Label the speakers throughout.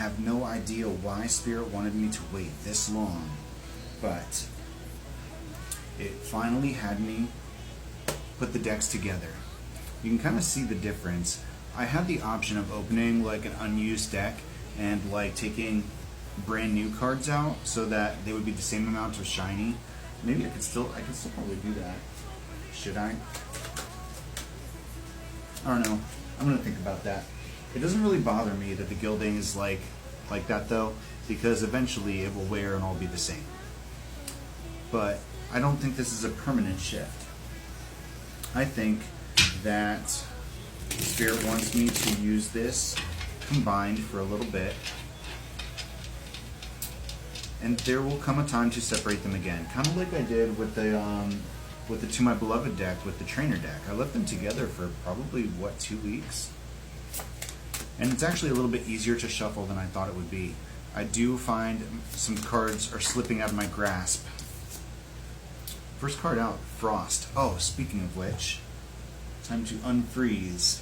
Speaker 1: have no idea why Spirit wanted me to wait this long, but it finally had me put the decks together. You can kind of see the difference. I had the option of opening like an unused deck and like taking brand new cards out so that they would be the same amount of shiny. Maybe I could still probably do that. Should I? I don't know. I'm gonna think about that. It doesn't really bother me that the gilding is like that though, because eventually it will wear and all be the same. But I don't think this is a permanent shift. I think that Spirit wants me to use this combined for a little bit, and there will come a time to separate them again, kind of like I did with the To My Beloved deck, with the trainer deck. I left them together for probably 2 weeks, and it's actually a little bit easier to shuffle than I thought it would be. I do find some cards are slipping out of my grasp. First card out, Frost. Oh, speaking of which, time to unfreeze.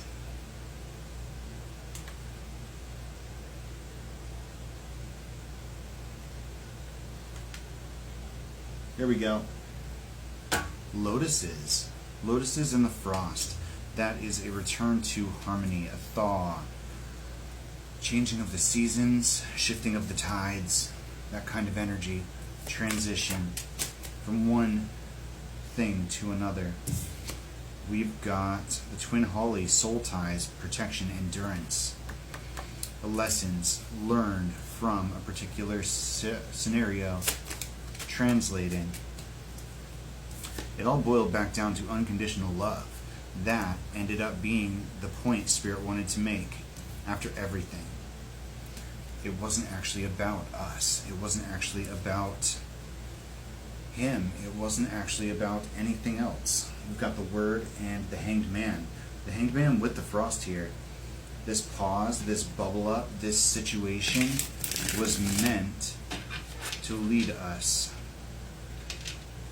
Speaker 1: There we go. Lotuses. Lotuses in the Frost. That is a return to harmony, a thaw, changing of the seasons, shifting of the tides, that kind of energy, transition from one thing to another. We've got the Twin Holly, Soul Ties, Protection, Endurance. The lessons learned from a particular scenario, translating. It all boiled back down to unconditional love. That ended up being the point Spirit wanted to make after everything. It wasn't actually about us. It wasn't actually about him. It wasn't actually about anything else. We've got the Word and the Hanged Man. The Hanged Man with the Frost here. This pause, this bubble up, this situation was meant to lead us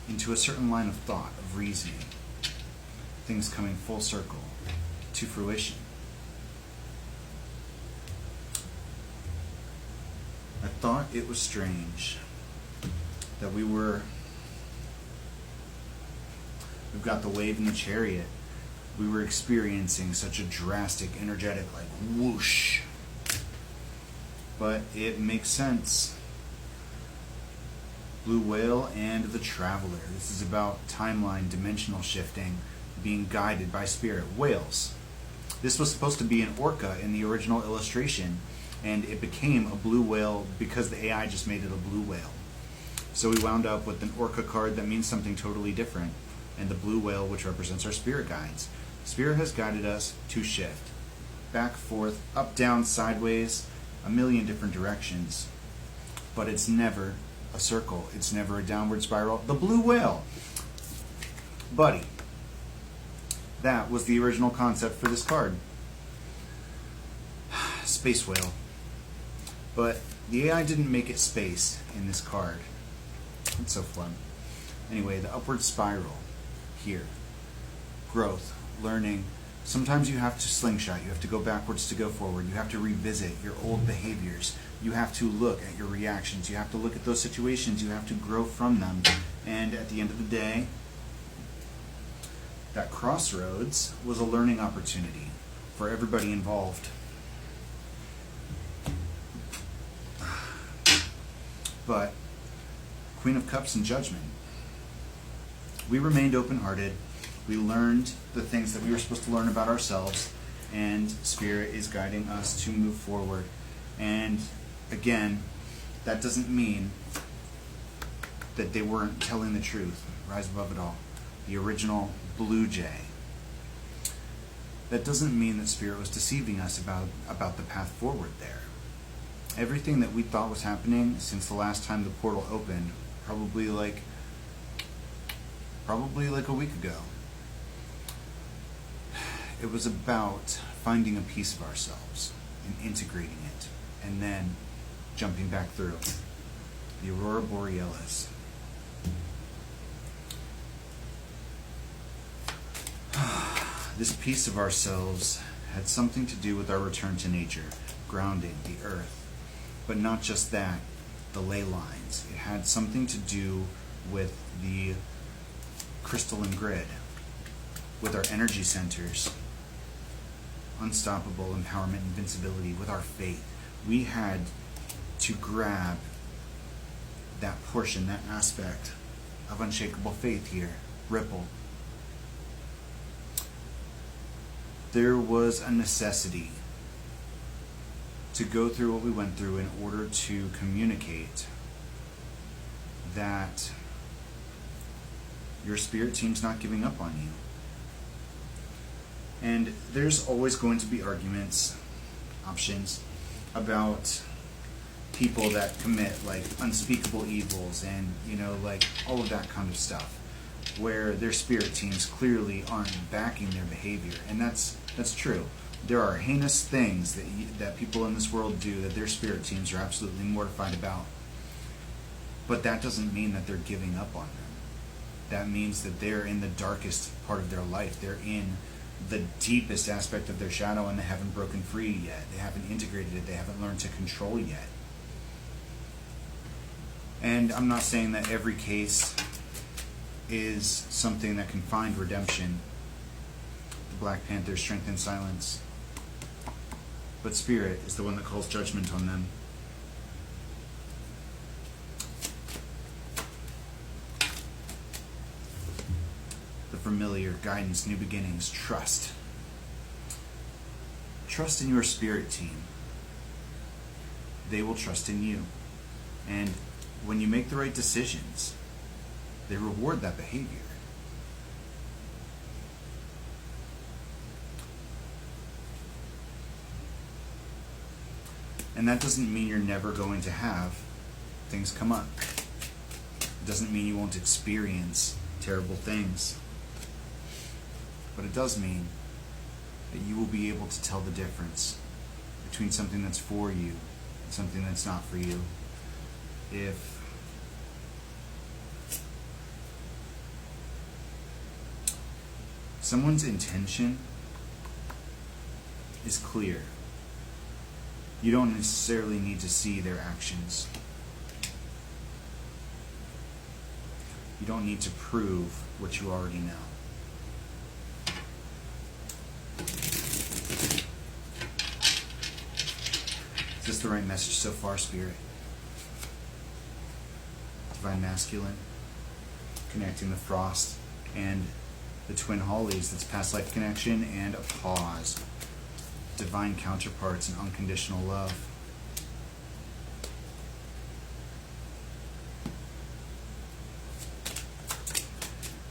Speaker 1: into a certain line of thought, of reasoning. Things coming full circle to fruition. I thought it was strange that we've got the wave and the chariot. We were experiencing such a drastic, energetic, like whoosh. But it makes sense. Blue Whale and the Traveler. This is about timeline, dimensional shifting, being guided by Spirit. Whales. This was supposed to be an orca in the original illustration, and it became a blue whale because the AI just made it a blue whale. So we wound up with an orca card that means something totally different, and the blue whale, which represents our spirit guides. Spirit has guided us to shift. Back, forth, up, down, sideways, a million different directions. But it's never a circle. It's never a downward spiral. The blue whale. Buddy. That was the original concept for this card. Space whale. But the AI didn't make it space in this card. It's so fun. Anyway, the upward spiral here. Growth, learning. Sometimes you have to slingshot. You have to go backwards to go forward. You have to revisit your old behaviors. You have to look at your reactions. You have to look at those situations. You have to grow from them. And at the end of the day, that crossroads was a learning opportunity for everybody involved. But Queen of Cups and Judgment. We remained open-hearted. We learned the things that we were supposed to learn about ourselves, and Spirit is guiding us to move forward. And again, that doesn't mean that they weren't telling the truth. Rise above it all. The original Blue Jay. That doesn't mean that Spirit was deceiving us about the path forward there. Everything that we thought was happening since the last time the portal opened, probably like a week ago, it was about finding a piece of ourselves and integrating it, and then jumping back through. The Aurora Borealis. This piece of ourselves had something to do with our return to nature, grounding, the earth. But not just that, the ley lines. It had something to do with the crystalline grid, with our energy centers, unstoppable empowerment, invincibility, with our faith. We had to grab that portion, that aspect of unshakable faith here, Ripple. There was a necessity to go through what we went through in order to communicate that your spirit team's not giving up on you. And there's always going to be arguments, options, about people that commit like unspeakable evils and, like all of that kind of stuff, where their spirit teams clearly aren't backing their behavior. And that's true. There are heinous things that people in this world do that their spirit teams are absolutely mortified about. But that doesn't mean that they're giving up on them. That means that they're in the darkest part of their life. They're in the deepest aspect of their shadow, and they haven't broken free yet. They haven't integrated it. They haven't learned to control yet. And I'm not saying that every case is something that can find redemption. The Black Panther, strength in silence. But Spirit is the one that calls judgment on them. The familiar, guidance, new beginnings, trust. Trust in your spirit team. They will trust in you. And when you make the right decisions, they reward that behavior. And that doesn't mean you're never going to have things come up. It doesn't mean you won't experience terrible things. But it does mean that you will be able to tell the difference between something that's for you and something that's not for you. If someone's intention is clear, you don't necessarily need to see their actions. You don't need to prove what you already know. Is this the right message so far, Spirit? Divine Masculine, connecting the Frost and the Twin Hollies, that's past life connection and a pause. Divine counterparts and unconditional love.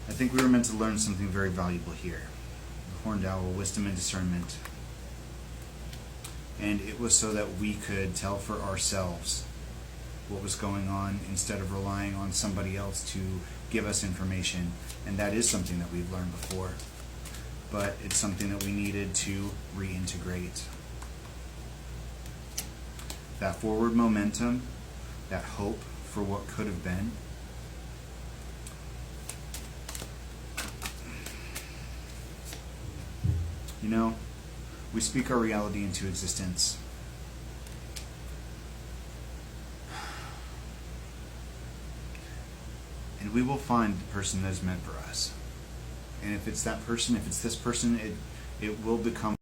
Speaker 1: I think we were meant to learn something very valuable here. The Horned Owl, wisdom and discernment. And it was so that we could tell for ourselves what was going on instead of relying on somebody else to give us information. And that is something that we've learned before. But it's something that we needed to reintegrate. That forward momentum, that hope for what could have been. We speak our reality into existence. And we will find the person that is meant for us. And if it's that person, if it's this person, it will become